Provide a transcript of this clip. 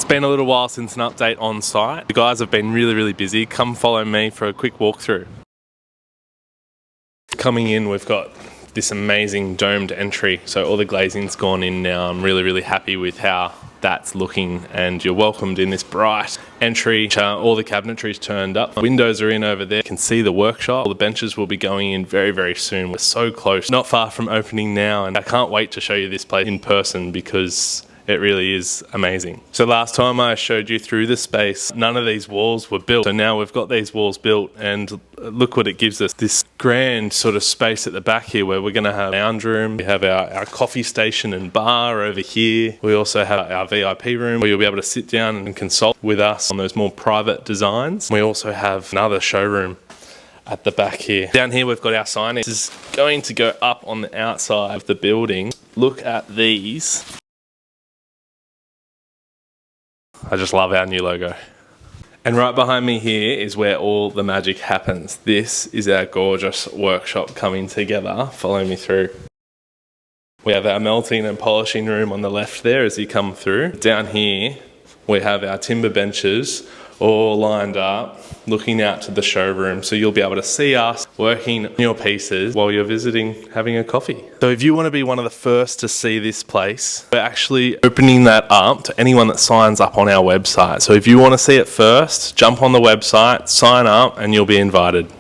It's been a little while since an update on site. The guys have been really busy. Come follow me for a quick walkthrough. Coming in, we've got this amazing domed entry. So all the glazing's gone in now. I'm really happy with how that's looking, and you're welcomed in this bright entry. All the cabinetry's turned up. Windows are in over there. You can see the workshop. The benches will be going in very soon. We're so close, not far from opening now, and I can't wait to show you this place in person because it really is amazing. So last time I showed you through the space, none of these walls were built. So now we've got these walls built, and look what it gives us. This grand sort of space at the back here where we're gonna have a lounge room. We have our coffee station and bar over here. We also have our VIP room where you'll be able to sit down and consult with us on those more private designs. We also have another showroom at the back here. Down here we've got our signage. This is going to go up on the outside of the building. Look at these. I just love our new logo. And right behind me here is where all the magic happens. This is our gorgeous workshop coming together. Follow me through. We have our melting and polishing room on the left there as you come through. Down here, we have our timber benches all lined up, looking out to the showroom. So you'll be able to see us working on your pieces while you're visiting, having a coffee. So if you want to be one of the first to see this place, we're actually opening that up to anyone that signs up on our website. So if you want to see it first, jump on the website, sign up, and you'll be invited.